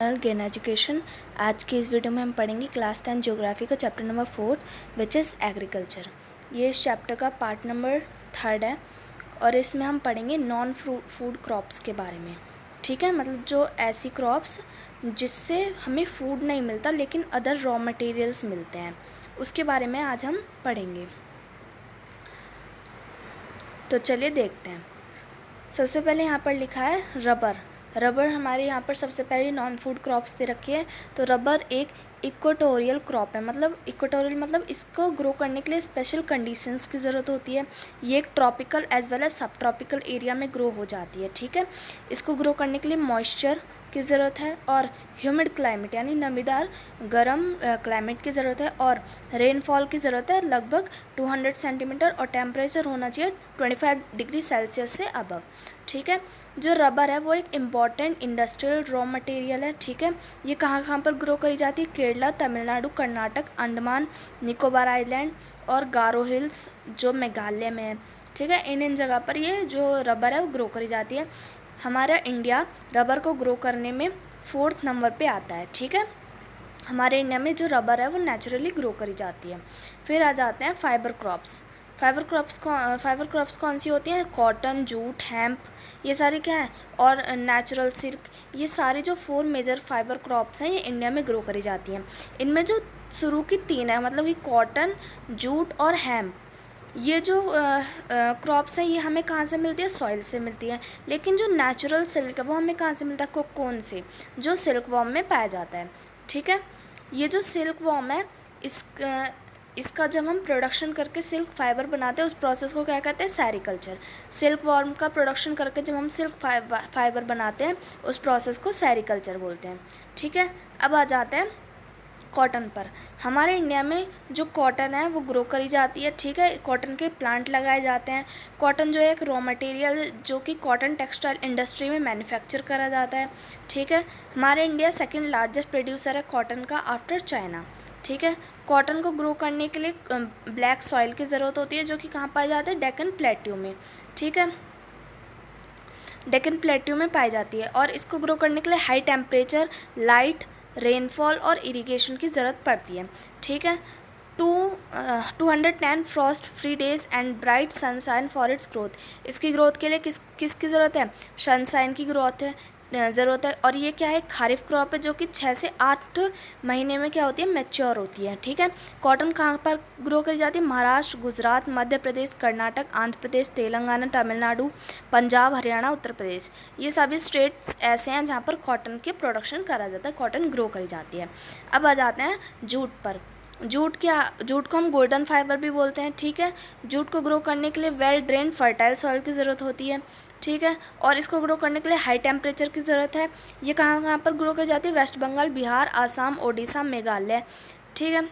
Gain education. आज की इस वीडियो में हम पढ़ेंगे क्लास 10 ज्योग्राफी का chapter number 4 which is agriculture. ये इस चैप्टर का पार्ट नंबर 3 है और इसमें हम पढ़ेंगे नॉन फूड क्रॉप्स के बारे में। ठीक है, मतलब जो ऐसी क्रॉप्स जिससे हमें फूड नहीं मिलता लेकिन अदर रॉ मटेरियल्स मिलते हैं, उसके बारे में आज हम पढ़ेंगे। तो चलिए देखते हैं। सबसे पहले यहाँ पर लिखा है रबर हमारे यहाँ पर सबसे पहले नॉन फूड क्रॉप्स दे रखी है। तो रबर एक इक्वेटोरियल क्रॉप है, मतलब इक्वेटोरियल मतलब इसको ग्रो करने के लिए स्पेशल कंडीशंस की ज़रूरत होती है। ये एक ट्रॉपिकल एज वेल एज सब ट्रॉपिकल एरिया में ग्रो हो जाती है। ठीक है, इसको ग्रो करने के लिए मॉइस्चर की ज़रूरत है और ह्यूमिड क्लाइमेट यानी नमीदार गर्म क्लाइमेट की ज़रूरत है और रेनफॉल की ज़रूरत है लगभग 200 सेंटीमीटर और टेम्परेचर होना चाहिए 25 डिग्री सेल्सियस से अबव। ठीक है, जो रबर है वो एक इम्पॉर्टेंट इंडस्ट्रियल रॉ मटेरियल है। ठीक है, ये कहाँ पर ग्रो करी जाती है? केरला, तमिलनाडु, कर्नाटक, अंडमान निकोबार आइलैंड और गारो हिल्स जो मेघालय में है। ठीक है, इन जगह पर ये जो रबर है वो ग्रो करी जाती है। हमारा इंडिया रबर को ग्रो करने में 4th नंबर पे आता है। ठीक है, हमारे इंडिया में जो रबर है वो नेचुरली ग्रो करी जाती है। फिर आ जाते हैं फाइबर क्रॉप्स कौन सी होती हैं? कॉटन, जूट, हेम्प, ये सारी क्या है? और नेचुरल सिल्क, ये सारी जो 4 मेजर फाइबर क्रॉप्स हैं ये इंडिया में ग्रो करी जाती हैं। इनमें जो शुरू की 3 है, मतलब कि कॉटन, जूट और हेम्प, ये जो क्रॉप्स हैं ये हमें कहाँ से मिलती है? सॉइल से मिलती है। लेकिन जो नेचुरल सिल्क है वो हमें कहाँ से मिलता है? कोकोन से, जो सिल्क वॉर्म में पाया जाता है। ठीक है, ये जो सिल्क वॉर्म है इसका जब हम प्रोडक्शन करके सिल्क फाइबर बनाते हैं उस प्रोसेस को क्या कहते हैं? सेरीकल्चर। सिल्क वॉर्म का प्रोडक्शन करके जब हम सिल्क फाइबर बनाते हैं उस प्रोसेस को सेरीकल्चर बोलते हैं। ठीक है, अब आ जाते हैं कॉटन पर। हमारे इंडिया में जो कॉटन है वो ग्रो करी जाती है। ठीक है, कॉटन के प्लांट लगाए जाते हैं। कॉटन जो है एक रॉ मटेरियल जो कि कॉटन टेक्सटाइल इंडस्ट्री में मैन्युफैक्चर करा जाता है। ठीक है, हमारे इंडिया 2nd लार्जेस्ट प्रोड्यूसर है कॉटन का आफ्टर चाइना। ठीक है, कॉटन को ग्रो करने के लिए ब्लैक सॉइल की ज़रूरत होती है जो कि कहाँ पाई जाती है? डेक्कन प्लेट्यू में। ठीक है, डेक्कन प्लेट्यू में पाई जाती है और इसको ग्रो करने के लिए हाई टेम्परेचर, लाइट रेनफॉल और इरिगेशन की ज़रूरत पड़ती है। ठीक है, 210 Frost free days and bright sunshine for its growth. इसकी ग्रोथ के लिए किसकी ज़रूरत है? सनशाइन की ज़रूरत है और ये क्या है? खारिफ क्रॉप है जो कि 6 से 8 महीने में क्या होती है? मैच्योर होती है। ठीक है, कॉटन कहाँ पर ग्रो करी जाती है? महाराष्ट्र, गुजरात, मध्य प्रदेश, कर्नाटक, आंध्र प्रदेश, तेलंगाना, तमिलनाडु, पंजाब, हरियाणा, उत्तर प्रदेश, ये सभी स्टेट्स ऐसे हैं जहाँ पर कॉटन के प्रोडक्शन करा जाता है, कॉटन ग्रो करी जाती है। अब आ जाते हैं जूट पर। जूट को हम गोल्डन फाइबर भी बोलते हैं। ठीक है, जूट को ग्रो करने के लिए वेल ड्रेन फर्टाइल सॉइल की ज़रूरत होती है। ठीक है, और इसको ग्रो करने के लिए हाई टेम्परेचर की ज़रूरत है। ये कहाँ पर ग्रो की जाती है? वेस्ट बंगाल, बिहार, आसाम, ओडिशा, मेघालय। ठीक है,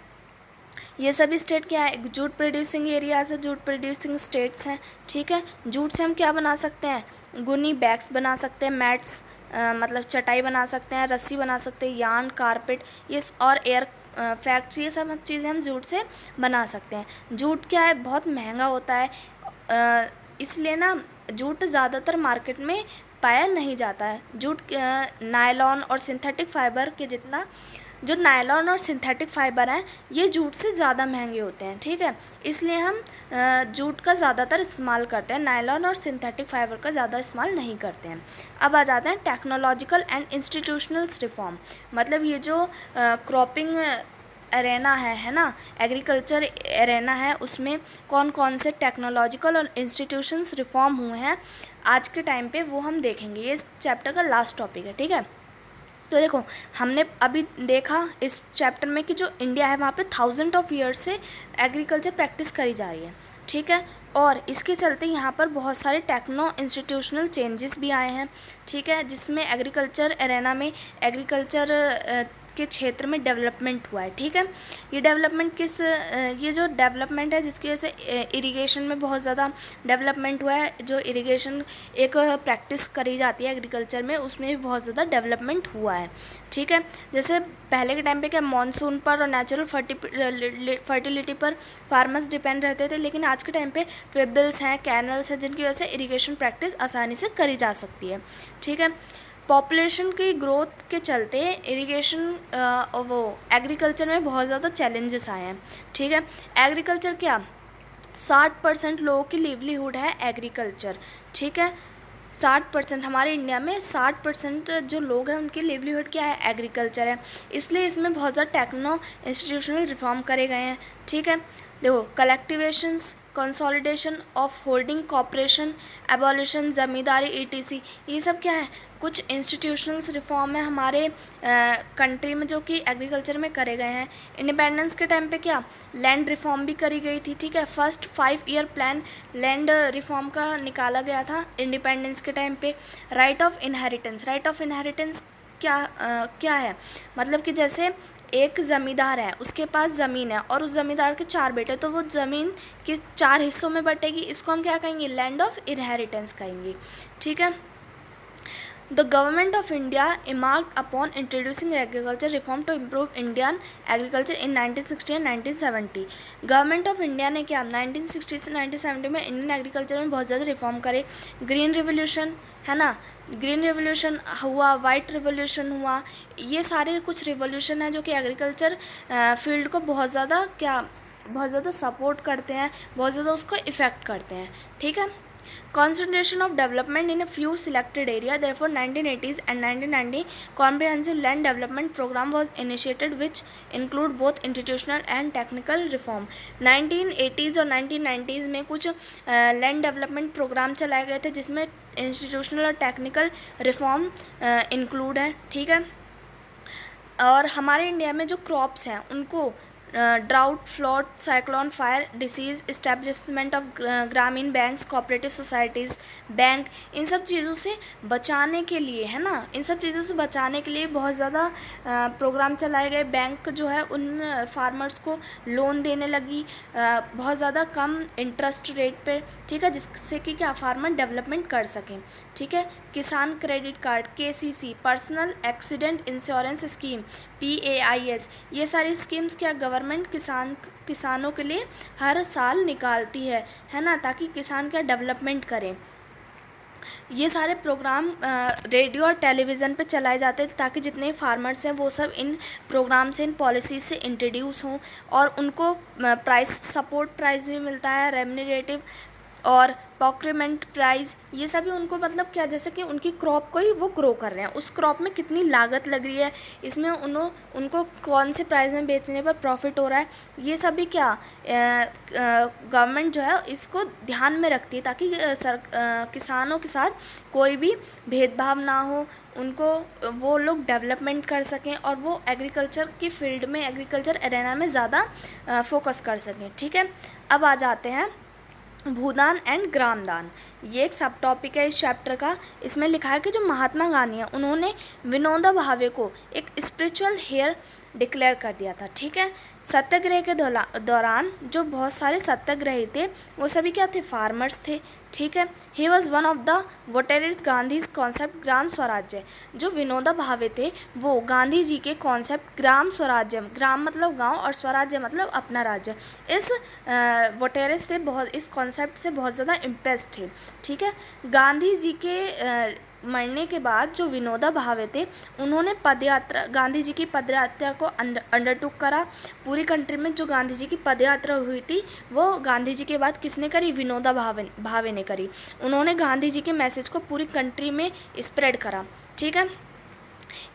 ये सभी स्टेट क्या है? जूट प्रोड्यूसिंग एरियाज है, जूट प्रोड्यूसिंग स्टेट्स हैं। ठीक है, जूट से हम क्या बना सकते हैं? गुनी, बैग्स बना सकते हैं, मैट्स मतलब चटाई बना सकते हैं, रस्सी बना सकते हैं, यार्न, कारपेट, ये और एयर फैक्ट्स, ये सब चीज़ें हम जूट से बना सकते हैं। जूट क्या है? बहुत महंगा होता है, इसलिए ना जूट ज़्यादातर मार्केट में पाया नहीं जाता है। जूट नायलॉन और सिंथेटिक फाइबर के जितना, जो नायलॉन और सिंथेटिक फाइबर हैं ये जूट से ज़्यादा महंगे होते हैं। ठीक है, इसलिए हम जूट का ज़्यादातर इस्तेमाल करते हैं, नायलॉन और सिंथेटिक फाइबर का ज़्यादा इस्तेमाल नहीं करते हैं। अब आ जाते हैं टेक्नोलॉजिकल एंड इंस्टीट्यूशनल्स रिफॉर्म। मतलब ये जो क्रॉपिंग एरेना है ना, एग्रीकल्चर एरेना है, उसमें कौन कौन से टेक्नोलॉजिकल और इंस्टीट्यूशंस रिफॉर्म हुए हैं आज के टाइम पे वो हम देखेंगे। ये इस चैप्टर का लास्ट टॉपिक है। ठीक है, तो देखो हमने अभी देखा इस चैप्टर में कि जो इंडिया है वहाँ पे 1000 ऑफ ईयर्स से एग्रीकल्चर प्रैक्टिस करी जा रही है। ठीक है, और इसके चलते यहाँ पर बहुत सारे टेक्नो इंस्टीट्यूशनल चेंजेस भी आए हैं। ठीक है, जिसमें एग्रीकल्चर एरेना में एग्रीकल्चर के क्षेत्र में डेवलपमेंट हुआ है। ठीक है, ये डेवलपमेंट ये जो डेवलपमेंट है जिसकी वजह से इरिगेशन में बहुत ज़्यादा डेवलपमेंट हुआ है। जो इरिगेशन एक प्रैक्टिस करी जाती है एग्रीकल्चर में, उसमें भी बहुत ज़्यादा डेवलपमेंट हुआ है। ठीक है, जैसे पहले के टाइम पे क्या मानसून पर और नेचुरल फर्टिलिटी पर फार्मर्स डिपेंड रहते थे, लेकिन आज के टाइम पे ट्यूबवेल्स हैं, कैनल्स हैं, जिनकी वजह से इरिगेशन प्रैक्टिस आसानी से करी जा सकती है। ठीक है, पॉपुलेशन की ग्रोथ के चलते इरिगेशन वो एग्रीकल्चर में बहुत ज़्यादा चैलेंजेस आए हैं, ठीक है। एग्रीकल्चर क्या, 60% लोगों की लिवलीहुड है एग्रीकल्चर, ठीक है। 60% हमारे इंडिया में 60% जो लोग हैं उनकी लिवलीहुड क्या है, एग्रीकल्चर है। इसलिए इसमें बहुत ज़्यादा टेक्नो इंस्टीट्यूशनल रिफॉर्म करे गए हैं, ठीक है। देखो, collectivisations, consolidation of holding cooperation, abolition zamindari etc, ये सब क्या है, कुछ इंस्टीट्यूशनल्स रिफॉर्म है हमारे कंट्री में जो कि एग्रीकल्चर में करे गए हैं। इंडिपेंडेंस के टाइम पे क्या, लैंड रिफॉर्म भी करी गई थी, ठीक है। First 5 year plan land reform का निकाला गया था इंडिपेंडेंस के टाइम पे। Right of inheritance, right of inheritance क्या है, मतलब कि जैसे एक ज़मींदार है, उसके पास ज़मीन है और उस ज़मींदार के 4 बेटे, तो वो ज़मीन के 4 हिस्सों में बटेगी, इसको हम क्या कहेंगे, लैंड ऑफ इनहेरिटेंस कहेंगे, ठीक है। The government of India embarked upon introducing agriculture reform to improve Indian agriculture in 1960 and 1970. Government of India ने क्या 1960 से 1970 में इंडियन एग्रीकल्चर में बहुत ज़्यादा रिफॉर्म करे। ग्रीन रिवोल्यूशन है ना, ग्रीन रिवोल्यूशन हुआ, वाइट रिवोल्यूशन हुआ, ये सारे कुछ रिवोल्यूशन है जो कि एग्रीकल्चर फील्ड को बहुत ज़्यादा सपोर्ट करते हैं, बहुत ज़्यादा उसको इफ़ेक्ट करते हैं, ठीक है। Concentration of development in a few selected area. Therefore, 1980s and 1990 comprehensive land development program was initiated, which include both institutional and technical reform. 1980s और 1990s में कुछ लैंड डेवलपमेंट प्रोग्राम चलाए गए थे जिसमें इंस्टीट्यूशनल और टेक्निकल रिफॉर्म इंक्लूड है, ठीक है। और हमारे इंडिया में जो क्रॉप्स हैं उनको drought, flood, cyclone, fire, disease, establishment of ग्रामीण बैंक्स, कोऑपरेटिव सोसाइटीज़, बैंक, इन सब चीज़ों से बचाने के लिए, है ना, इन सब चीज़ों से बचाने के लिए बहुत ज़्यादा प्रोग्राम चलाए गए। बैंक जो है उन फार्मर्स को लोन देने लगी बहुत ज़्यादा कम इंटरेस्ट रेट पे, ठीक है, जिससे कि क्या फार्मर डेवलपमेंट कर सकें, ठीक है। किसान credit card, KCC, personal accident insurance scheme, PAIS, ये सारी स्कीम्स क्या गवर्नमेंट किसानों के लिए हर साल निकालती है ना, ताकि किसान क्या डेवलपमेंट करें। ये सारे प्रोग्राम रेडियो और टेलीविज़न पे चलाए जाते हैं ताकि जितने फार्मर्स हैं वो सब इन प्रोग्राम से, इन पॉलिसीज़ से इंट्रोड्यूस हों और उनको सपोर्ट प्राइस भी मिलता है, रेम्यूनरेटिव और प्रोक्योरमेंट प्राइस, ये सभी उनको मतलब क्या, जैसे कि उनकी क्रॉप को ही वो ग्रो कर रहे हैं, उस क्रॉप में कितनी लागत लग रही है, इसमें उनको कौन से प्राइस में बेचने पर प्रॉफिट हो रहा है, ये सभी क्या गवर्नमेंट जो है इसको ध्यान में रखती है ताकि किसानों के साथ कोई भी भेदभाव ना हो, उनको वो लोग डेवलपमेंट कर सकें और वो एग्रीकल्चर की फील्ड में, एग्रीकल्चर एरेना में ज़्यादा फोकस कर सकें, ठीक है। अब आ जाते हैं भूदान एंड ग्रामदान, ये एक सब टॉपिक है इस चैप्टर का। इसमें लिखा है कि जो महात्मा गांधी हैं उन्होंने विनोबा भावे को एक स्पिरिचुअल हीरो डिक्लेयर कर दिया था, ठीक है। सत्याग्रह के दौरान जो बहुत सारे सत्याग्रही थे वो सभी क्या थे, फार्मर्स थे, ठीक है। He was one of the votaries Gandhi's concept Gram Swarajya, जो विनोबा भावे थे वो गांधी जी के कॉन्सेप्ट ग्राम स्वराज्य, ग्राम मतलब गांव और स्वराज्य मतलब अपना राज्य, इस वोटेरिज से बहुत, इस कॉन्सेप्ट से बहुत ज़्यादा इम्प्रेस थे, ठीक है। गांधी जी के मरने के बाद जो विनोबा भावे थे उन्होंने पदयात्रा, गांधी जी की पदयात्रा को अंडरटुक करा। पूरी कंट्री में जो गांधी जी की पदयात्रा हुई थी वो गांधी जी के बाद किसने करी, विनोबा भावे ने करी। उन्होंने गांधी जी के मैसेज को पूरी कंट्री में स्प्रेड करा, ठीक है।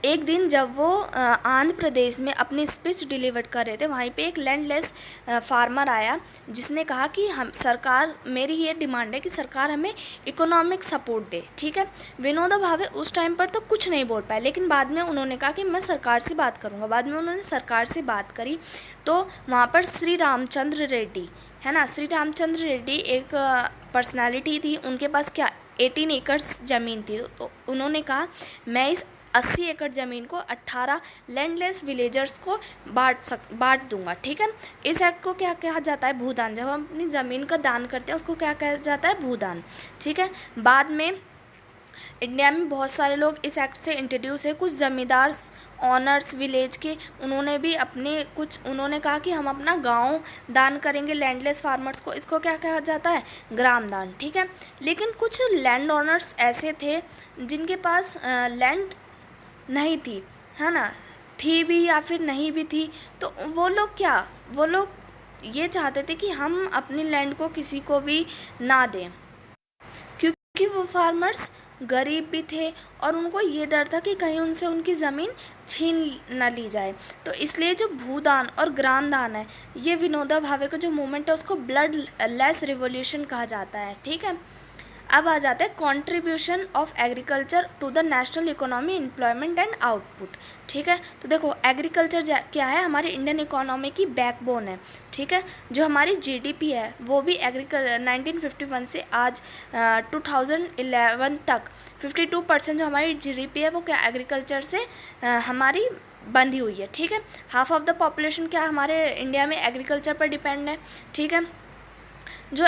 एक दिन जब वो आंध्र प्रदेश में अपनी स्पीच डिलीवर कर रहे थे, वहीं पे एक लैंडलेस फार्मर आया जिसने कहा कि हम सरकार, मेरी ये डिमांड है कि सरकार हमें इकोनॉमिक सपोर्ट दे, ठीक है। विनोबा भावे उस टाइम पर तो कुछ नहीं बोल पाए, लेकिन बाद में उन्होंने कहा कि मैं सरकार से बात करूँगा। बाद में उन्होंने सरकार से बात करी तो वहाँ पर श्री रामचंद्र रेड्डी, है ना, श्री रामचंद्र रेड्डी एक पर्सनैलिटी थी, उनके पास क्या 18 एकड़ ज़मीन थी। तो उन्होंने कहा मैं इस 80 एकड़ ज़मीन को 18 लैंडलेस विलेजर्स को बांट दूंगा, ठीक है। इस एक्ट को क्या कहा जाता है, भूदान। जब हम अपनी ज़मीन का दान करते हैं उसको क्या कहा जाता है, भूदान, ठीक है। बाद में इंडिया में बहुत सारे लोग इस एक्ट से इंट्रोड्यूस है। कुछ ज़मींदार ऑनर्स विलेज के, उन्होंने भी अपने कुछ उन्होंने कहा कि हम अपना गांव दान करेंगे लैंडलेस फार्मर्स को। इसको क्या कहा जाता है? ग्राम दान, ठीक है। लेकिन कुछ लैंड ऑनर्स ऐसे थे जिनके पास लैंड नहीं थी, है ना, थी भी या फिर नहीं भी थी, तो वो लोग ये चाहते थे कि हम अपनी लैंड को किसी को भी ना दें, क्योंकि वो फार्मर्स गरीब भी थे और उनको ये डर था कि कहीं उनसे उनकी ज़मीन छीन न ली जाए। तो इसलिए जो भूदान और ग्राम दान है, ये विनोबा भावे का जो मूवमेंट है उसको ब्लड लेस रिवॉल्यूशन कहा जाता है, ठीक है। अब आ जाता है contribution of agriculture to the national economy, employment and output, ठीक है। तो देखो एग्रीकल्चर क्या है? हमारी इंडियन इकोनॉमी की बैकबोन है, ठीक है। जो हमारी जीडीपी है वो भी 1951 से आज 2011 तक 52% जो हमारी जीडीपी है वो क्या एग्रीकल्चर से हमारी बंधी हुई है, ठीक है। हाफ ऑफ द पॉपुलेशन क्या हमारे इंडिया में एग्रीकल्चर पर डिपेंड है, ठीक है। जो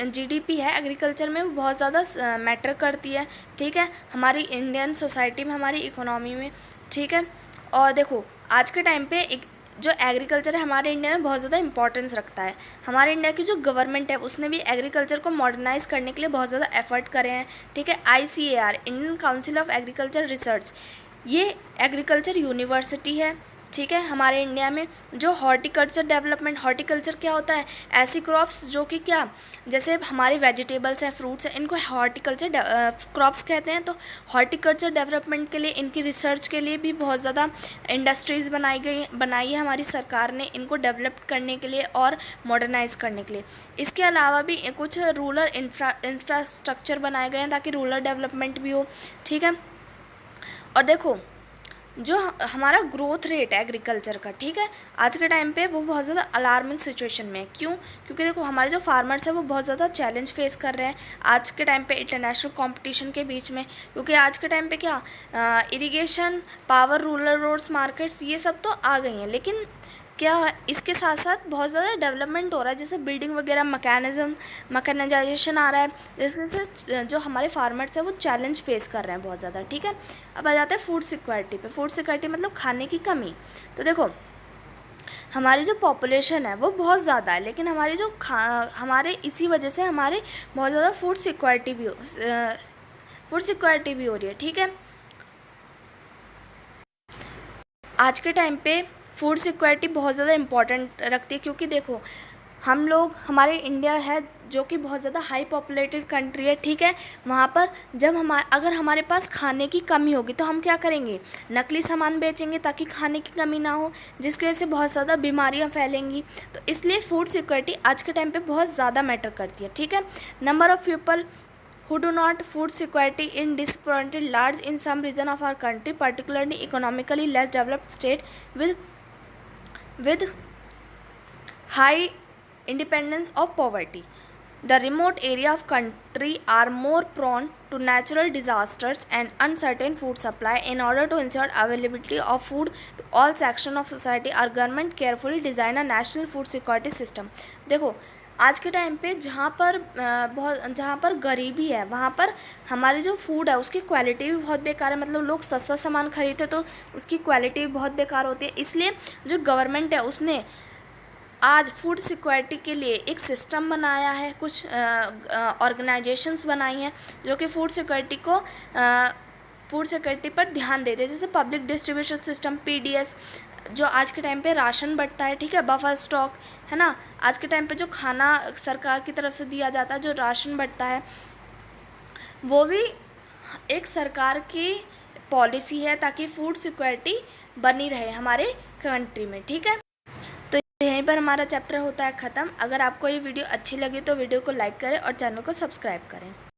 जीडीपी है एग्रीकल्चर में वो बहुत ज़्यादा मैटर करती है, ठीक है, हमारी इंडियन सोसाइटी में, हमारी इकोनॉमी में, ठीक है। और देखो आज के टाइम पे एक जो एग्रीकल्चर है हमारे इंडिया में बहुत ज़्यादा इंपॉर्टेंस रखता है। हमारे इंडिया की जो गवर्नमेंट है उसने भी एग्रीकल्चर को मॉडर्नाइज करने के लिए बहुत ज़्यादा एफर्ट करे हैं, ठीक है। ICAR, Indian council of agriculture research, ये एग्रीकल्चर यूनिवर्सिटी है, ठीक है। हमारे इंडिया में जो हॉर्टिकल्चर डेवलपमेंट, हॉर्टिकल्चर क्या होता है? ऐसी क्रॉप्स जो कि क्या, जैसे हमारे वेजिटेबल्स हैं, फ्रूट्स हैं, इनको हॉर्टिकल्चर क्रॉप्स कहते हैं। तो हॉर्टिकल्चर डेवलपमेंट के लिए, इनकी रिसर्च के लिए भी बहुत ज़्यादा इंडस्ट्रीज़ बनाई है हमारी सरकार ने, इनको डेवलप करने के लिए और मॉडर्नाइज करने के लिए। इसके अलावा भी कुछ रूरल इंफ्रास्ट्रक्चर बनाए गए हैं ताकि रूरल डेवलपमेंट भी हो, ठीक है। और देखो जो हमारा ग्रोथ रेट है एग्रीकल्चर का, ठीक है, आज के टाइम पे वो बहुत ज़्यादा अलार्मिंग सिचुएशन में है। क्यों? क्योंकि देखो हमारे जो फार्मर्स हैं वो बहुत ज़्यादा चैलेंज फेस कर रहे हैं आज के टाइम पे इंटरनेशनल कंपटीशन के बीच में। क्योंकि आज के टाइम पे क्या irrigation, power, rural roads, markets, ये सब तो आ गई हैं, लेकिन क्या इसके साथ साथ बहुत ज़्यादा डेवलपमेंट हो रहा है, जैसे बिल्डिंग वगैरह, मैकेनाइजेशन आ रहा है, जिससे जो हमारे फार्मर्स हैं वो चैलेंज फेस कर रहे हैं बहुत ज़्यादा, ठीक है। अब आ जाता है फूड सिक्योरिटी पे। फूड सिक्योरिटी मतलब खाने की कमी। तो देखो हमारी जो पॉपुलेशन है वो बहुत ज़्यादा है, लेकिन हमारी जो हमारे इसी वजह से हमारे बहुत ज़्यादा फूड सिक्योरिटी भी हो रही है, ठीक है। आज के टाइम पे फूड सिक्योरिटी बहुत ज़्यादा इम्पॉर्टेंट रखती है, क्योंकि देखो हम लोग, हमारे इंडिया है जो कि बहुत ज़्यादा हाई पॉपुलेटेड कंट्री है, ठीक है। वहाँ पर जब अगर हमारे पास खाने की कमी होगी तो हम क्या करेंगे? नकली सामान बेचेंगे ताकि खाने की कमी ना हो, जिसकी वजह से बहुत ज़्यादा बीमारियाँ फैलेंगी। तो इसलिए फूड सिक्योरिटी आज के टाइम पे बहुत ज़्यादा मैटर करती है, ठीक है। Number of people who do not food security in disproportionately large in some region of our country, particularly economically less developed state with high independence of poverty. The remote area of country are more prone to natural disasters and uncertain food supply. In order to ensure availability of food to all sections of society, our government carefully design a national food security system. देखो आज के time पे जहाँ पर गरीबी है वहाँ पर हमारी जो फूड है उसकी क्वालिटी भी बहुत बेकार है। मतलब लोग सस्ता सामान खरीदते तो उसकी क्वालिटी भी बहुत बेकार होती है। इसलिए जो गवर्नमेंट है उसने आज फूड सिक्योरिटी के लिए एक सिस्टम बनाया है, कुछ ऑर्गेनाइजेशंस बनाई हैं जो कि फूड सिक्योरिटी पर ध्यान देते हैं, जैसे पब्लिक डिस्ट्रीब्यूशन सिस्टम PDS, जो आज के टाइम पे राशन बढ़ता है, ठीक है, बफर स्टॉक है ना। आज के टाइम पे जो खाना सरकार की तरफ से दिया जाता है, जो राशन बढ़ता है, वो भी एक सरकार की पॉलिसी है ताकि फूड सिक्योरिटी बनी रहे हमारे कंट्री में, ठीक है। तो यहीं पर हमारा चैप्टर होता है ख़त्म। अगर आपको ये वीडियो अच्छी लगी तो वीडियो को लाइक करें और चैनल को सब्सक्राइब करें।